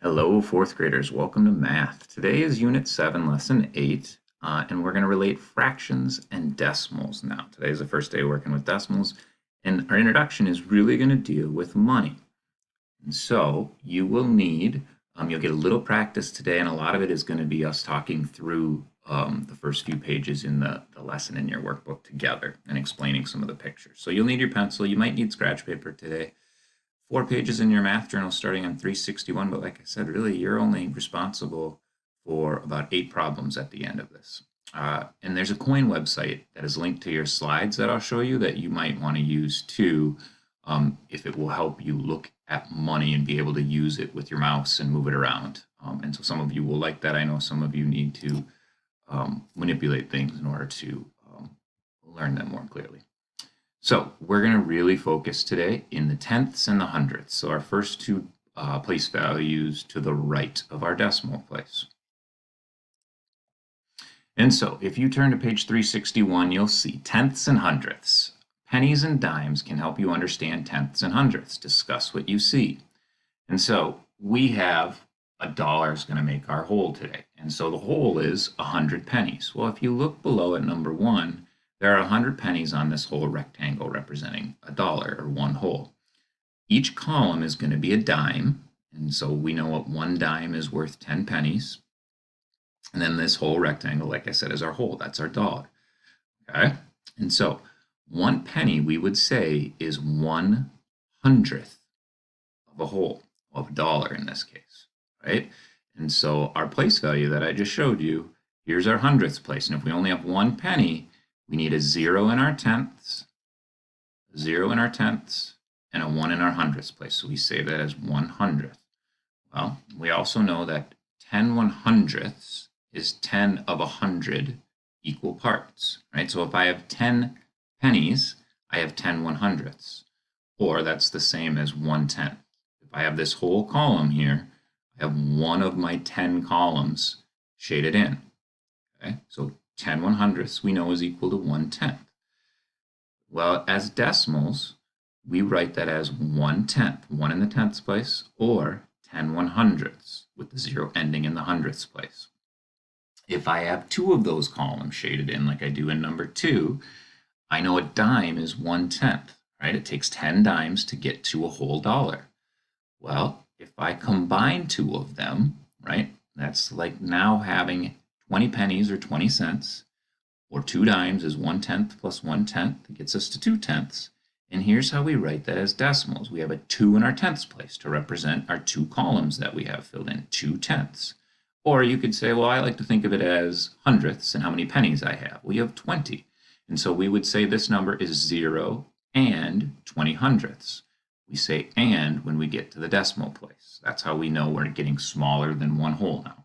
Hello, fourth graders. Welcome to math. Today is Unit 7, Lesson 8, and we're going to relate fractions and decimals now. Today is the first day working with decimals, and our introduction is really going to deal with money. And so you will need, you'll get a little practice today, and a lot of it is going to be us talking through the first few pages in the lesson in your workbook together and explaining some of the pictures. So you'll need your pencil. You might need scratch paper today. 4 pages in your math journal starting on 361, but like I said, really you're only responsible for about 8 problems at the end of this. And there's a coin website that is linked to your slides that I'll show you that you might want to use too, if it will help you look at money and be able to use it with your mouse and move it around. And so some of you will like that. I know some of you need to manipulate things in order to learn them more clearly. So we're going to really focus today in the tenths and the hundredths. So our first two place values to the right of our decimal place. And so if you turn to page 361, you'll see tenths and hundredths. Pennies and dimes can help you understand tenths and hundredths. Discuss what you see. And so we have $1 is going to make our whole today. And so the whole is 100 pennies. Well, if you look below at number 1, there are 100 pennies on this whole rectangle representing $1 or one whole. Each column is going to be a dime, and so we know what 1 dime is worth 10 pennies. And then this whole rectangle, like I said, is our whole. That's our dollar. Okay? And so 1 penny, we would say, is 1/100th of a whole, of $1 in this case, right? And so our place value that I just showed you, here's our hundredths place. And if we only have 1 penny, we need a 0 in our tenths, a 0 in our tenths, and a 1 in our hundredths place. So we say that as 1/100th. Well, we also know that 10/100ths is 10 of 100 equal parts, right? So if I have 10 pennies, I have 10/100ths, or that's the same as 1/10. If I have this whole column here, I have one of my 10 columns shaded in, okay? So 10/100ths we know is equal to 1/10. Well, as decimals, we write that as 1/10, 1 in the tenths place, or 10/100ths with the 0 ending in the hundredths place. If I have 2 of those columns shaded in like I do in number 2, I know a dime is 1/10, right? It takes 10 dimes to get to a whole dollar. Well, if I combine 2 of them, right, that's like now having 20 pennies or 20 cents, or 2 dimes is 1/10 plus 1/10. It gets us to 2/10. And here's how we write that as decimals. We have a 2 in our tenths place to represent our 2 columns that we have filled in, 2/10. Or you could say, well, I like to think of it as hundredths and how many pennies I have. Well, you have 20. And so we would say this number is 0 and 20/100ths. We say and when we get to the decimal place. That's how we know we're getting smaller than 1 whole now.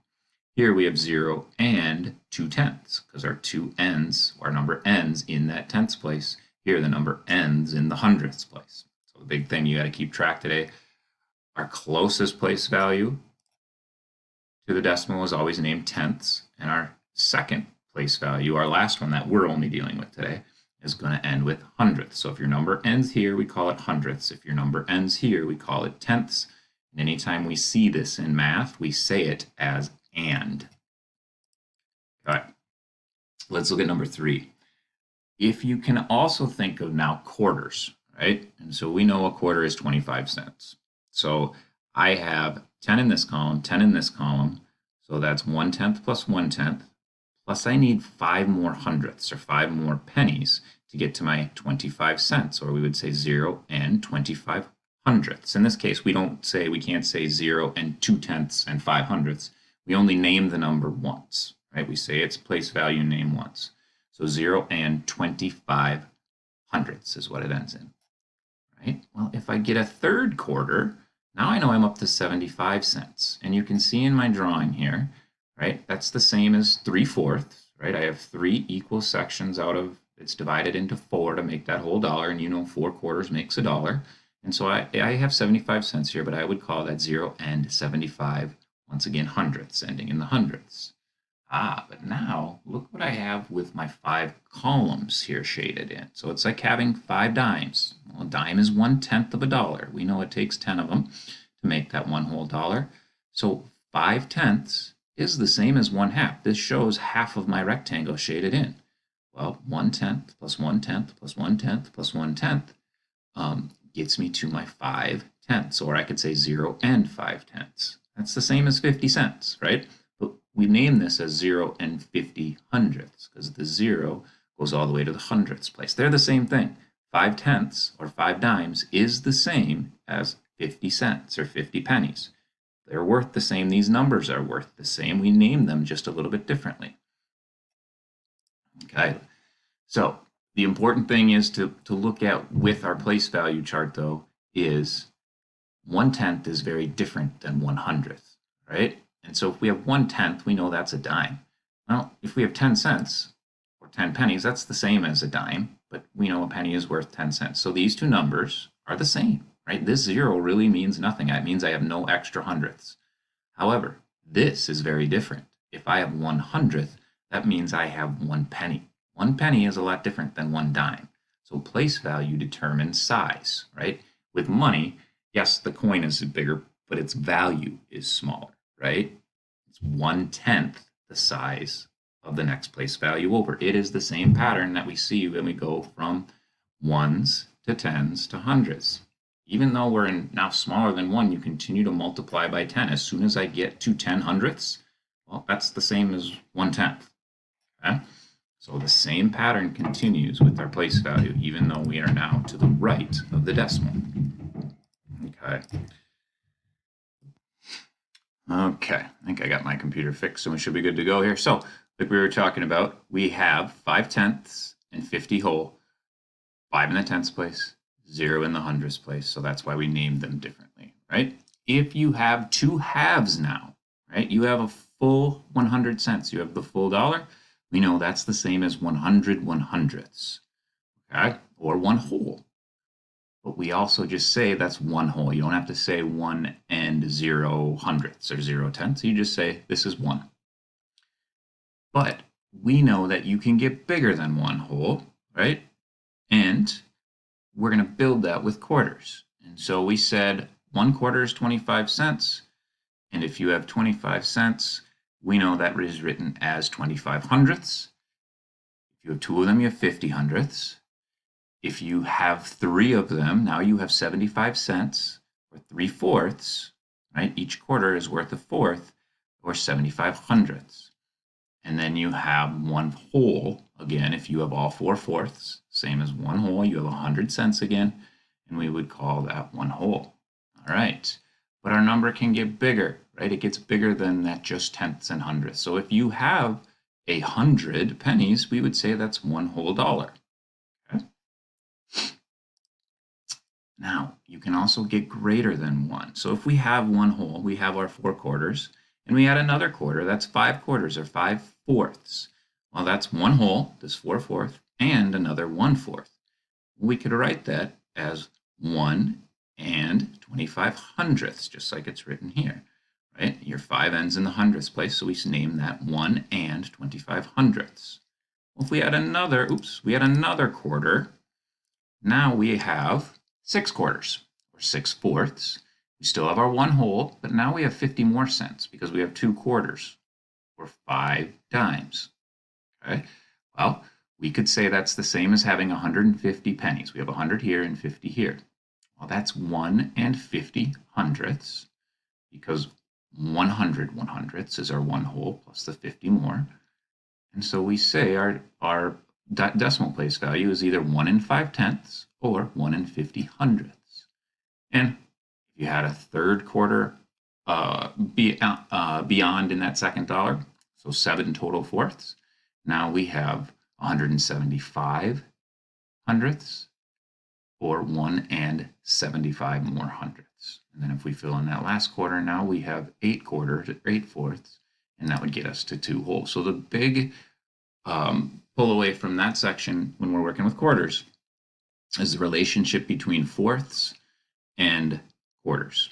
Here we have 0 and 2/10 because our 2 ends, our number ends in that tenths place. Here the number ends in the hundredths place. So the big thing you got to keep track today, our closest place value to the decimal is always named tenths, and our second place value, our last one that we're only dealing with today, is going to end with hundredths. So if your number ends here, we call it hundredths. If your number ends here, we call it tenths. And anytime we see this in math, we say it as and. All right, let's look at number 3. If you can also think of now quarters, right? And so we know a quarter is 25 cents. So I have 10 in this column, 10 in this column. So that's 1/10 plus 1/10. Plus I need 5 more hundredths or 5 more pennies to get to my 25 cents, or we would say 0 and 25/100ths. In this case, we can't say 0 and 2/10 and 5/100ths. We only name the number once, right? We say its place value name once. So 0 and 25/100ths is what it ends in, right? Well, if I get a third quarter, now I know I'm up to 75 cents. And you can see in my drawing here, right? That's the same as 3/4, right? I have 3 equal sections out of, it's divided into 4 to make that whole dollar. And you know 4 quarters makes a dollar. And so I have 75 cents here, but I would call that 0 and 75, once again, hundredths, ending in the hundredths. But now look what I have with my 5 columns here shaded in. So it's like having 5 dimes. Well, a dime is 1/10 of a dollar. We know it takes 10 of them to make that one whole dollar. So 5/10 is the same as 1/2. This shows half of my rectangle shaded in. Well, 1/10 plus 1/10 plus 1/10 plus 1/10 gets me to my 5/10, or I could say 0 and 5/10. That's the same as 50 cents, right? But we name this as 0 and 50 hundredths because the 0 goes all the way to the hundredths place. They're the same thing. 5/10 or 5 dimes is the same as 50 cents or 50 pennies. They're worth the same. These numbers are worth the same. We name them just a little bit differently. Okay, so the important thing is to look at with our place value chart, though, is 1/10 is very different than 1/100th, right? And so if we have 1/10, we know that's a dime. Well, if we have 10 cents or 10 pennies, that's the same as a dime, but we know a penny is worth 10 cents. So these two numbers are the same, right? This 0 really means nothing. It means I have no extra hundredths. However, this is very different. If I have 1/100th, that means I have 1 penny. 1 penny is a lot different than 1 dime. So place value determines size, right? With money, yes, the coin is bigger, but its value is smaller, right? It's 1/10 the size of the next place value over. It is the same pattern that we see when we go from ones to tens to hundreds. Even though we're now smaller than 1, you continue to multiply by 10. As soon as I get to 10 hundredths, well, that's the same as 1/10. Okay? So the same pattern continues with our place value, even though we are now to the right of the decimal. Okay. Okay, I think I got my computer fixed, so we should be good to go here. So, like we were talking about, we have 5/10 and 50 whole, 5 in the tenths place, 0 in the hundredths place. So that's why we named them differently, right? If you have 2 halves now, right, you have a full 100 cents, you have the full dollar, we know that's the same as 100 1/100ths, okay, or 1 whole. But we also just say that's 1 whole. You don't have to say 1 and 0 hundredths or 0 tenths. You just say this is 1. But we know that you can get bigger than 1 whole, right? And we're going to build that with quarters. And so we said 1/4 is 25 cents. And if you have 25 cents, we know that is written as 25 hundredths. If you have 2 of them, you have 50 hundredths. If you have 3 of them, now you have 75 cents or 3/4, right? Each quarter is worth a fourth or 75 hundredths. And then you have 1 whole. Again, if you have all 4/4, same as 1 whole, you have 100 cents again, and we would call that 1 whole. All right. But our number can get bigger, right? It gets bigger than that just tenths and hundredths. So if you have 100 pennies, we would say that's 1 whole dollar. Okay. Now, you can also get greater than 1. So if we have 1 whole, we have our 4 quarters, and we add another quarter, that's 5 quarters or 5/4. Well, that's 1 whole, this 4/4, and another 1/4. We could write that as 1 and 25 hundredths, just like it's written here, right? Your 5 ends in the hundredths place, so we name that 1 and 25 hundredths. Well, if we add another, we add another quarter, now we have 6 quarters or 6/4. We still have our 1 whole, but now we have 50 more cents because we have 2 quarters or 5 dimes. Okay, well, we could say that's the same as having 150 pennies. We have 100 here and 50 here. Well, that's 1 and 50 hundredths because 100 1/100ths is our 1 whole plus the 50 more. And so we say our decimal place value is either 1 and 5/10 or 1 and 50 hundredths. And if you had a third quarter beyond in that second dollar, so 7 total fourths, now we have 175 hundredths or 1 and 75 more hundredths. And then if we fill in that last quarter, now we have 8 quarters, 8/4, and that would get us to 2 wholes. So the big pull away from that section when we're working with quarters is the relationship between fourths and quarters.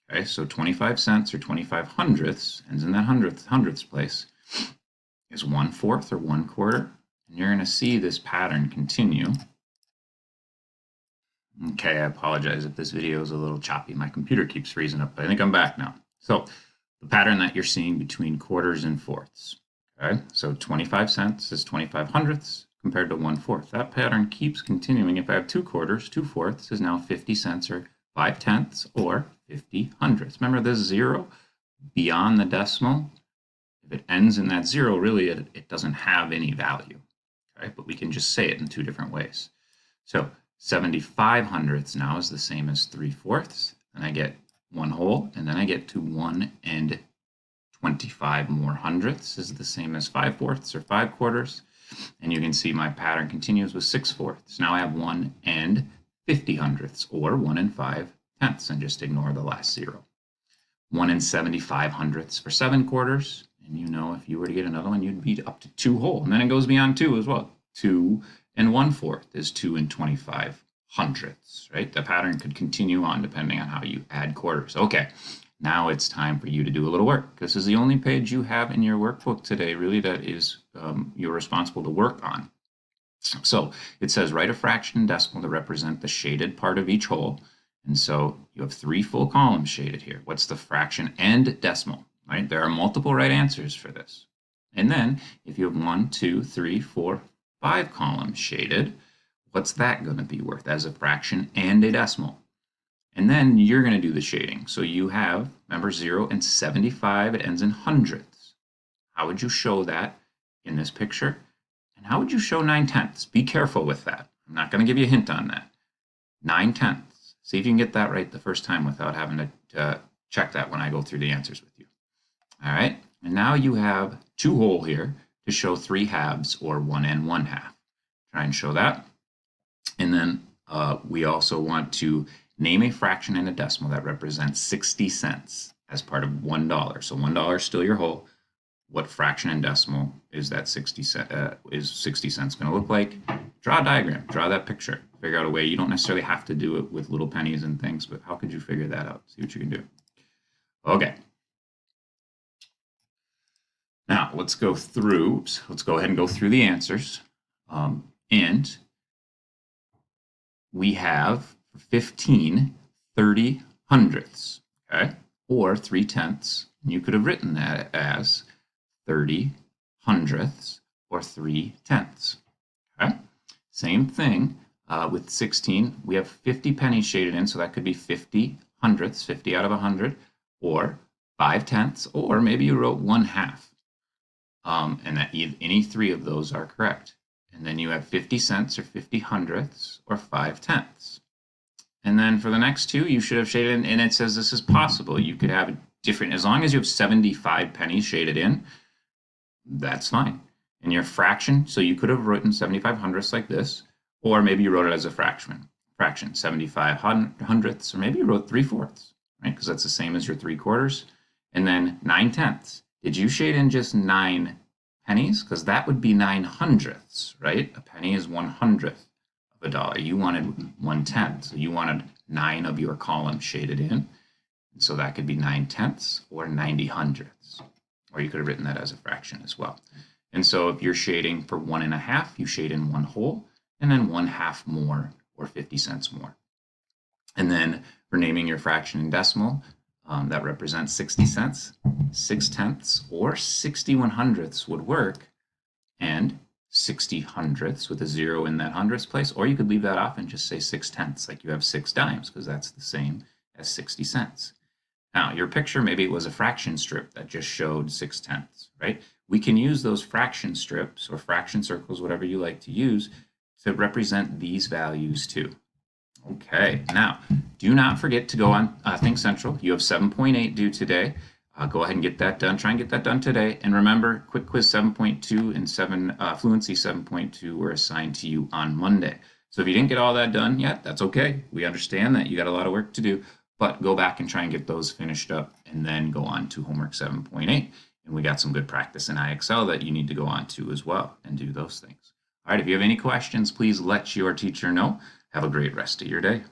Okay, so 25 cents or 25 hundredths ends in that hundredths place is 1/4 or 1/4. And you're going to see this pattern continue. Okay, I apologize if this video is a little choppy. My computer keeps freezing up, but I think I'm back now. So the pattern that you're seeing between quarters and fourths. Okay, so 25 cents is 25 hundredths compared to 1/4. That pattern keeps continuing. If I have 2 quarters, 2 fourths is now 50 cents or 5 tenths or 50 hundredths. Remember this 0 beyond the decimal, if it ends in that 0, really it doesn't have any value. Okay, but we can just say it in 2 different ways. So 75 hundredths now is the same as 3/4. And I get 1 whole, and then I get to 1 and 25 more hundredths is the same as 5/4 or 5/4. And you can see my pattern continues with 6/4. Now I have 1 and 50 hundredths, or 1 and 5 tenths, and just ignore the last 0. 1 and 75 hundredths for 7/4. And you know, if you were to get another one, you'd be up to 2 whole. And then it goes beyond 2 as well. 2 and 1/4 is 2 and 25 hundredths, right? The pattern could continue on depending on how you add quarters. Okay, now it's time for you to do a little work. This is the only page you have in your workbook today, really, that is you're responsible to work on. So it says write a fraction and decimal to represent the shaded part of each whole. And so you have 3 full columns shaded here. What's the fraction and decimal, right? There are multiple right answers for this. And then if you have 1, 2, 3, 4, 5 columns shaded, what's that going to be worth as a fraction and a decimal? And then you're going to do the shading. So you have, remember, 0 and 75, it ends in hundredths. How would you show that in this picture? And how would you show 9 tenths? Be careful with that. I'm not going to give you a hint on that. 9 tenths. See if you can get that right the first time without having to check that when I go through the answers with you. All right, and now you have 2 whole here to show 3 halves, or 1 and 1/2. Try and show that. And then we also want to name a fraction and a decimal that represents 60 cents as part of $1. So $1 is still your whole. What fraction and decimal is that 60 cents going to look like? Draw a diagram, draw that picture, figure out a way. You don't necessarily have to do it with little pennies and things, but how could you figure that out? See what you can do. Okay. Now let's go ahead and go through the answers. And we have 15 30 hundredths, okay, or 3 tenths. You could have written that as 30 hundredths or 3 tenths. Okay, same thing with 16. We have 50 pennies shaded in, so that could be 50 hundredths, 50 out of 100, or 5 tenths, or maybe you wrote 1/2. And that any 3 of those are correct. And then you have 50 cents or 50 hundredths or 5 tenths. And then for the next 2, you should have shaded in, and it says this is possible. You could have different, as long as you have 75 pennies shaded in, that's fine. And your fraction, so you could have written 75 hundredths like this, or maybe you wrote it as a fraction, 75 hundredths, or maybe you wrote 3/4, right? Because that's the same as your 3/4. And then 9 tenths. Did you shade in just 9 pennies? Because that would be 9 hundredths, right? A penny is 1/100th of a dollar. You wanted 1/10, so you wanted 9 of your columns shaded in. And so that could be 9 tenths or 90 hundredths. Or you could have written that as a fraction as well. And so if you're shading for 1 1/2, you shade in 1 whole, and then 1/2 more, or 50 cents more. And then for naming your fraction and decimal, that represents 60 cents, 6 tenths, or 61 hundredths would work, and 60 hundredths with a 0 in that hundredths place, or you could leave that off and just say 6 tenths, like you have 6 dimes, because that's the same as 60 cents. Now, your picture, maybe it was a fraction strip that just showed 6 tenths, right? We can use those fraction strips or fraction circles, whatever you like to use, to represent these values too. Okay, now do not forget to go on Think Central. You have 7.8 due today. Go ahead and get that done. Try and get that done today. And remember, Quick Quiz 7.2 and Fluency 7.2 were assigned to you on Monday. So if you didn't get all that done yet, that's okay. We understand that you got a lot of work to do, but go back and try and get those finished up, and then go on to homework 7.8. And we got some good practice in IXL that you need to go on to as well and do those things. All right, if you have any questions, please let your teacher know. Have a great rest of your day.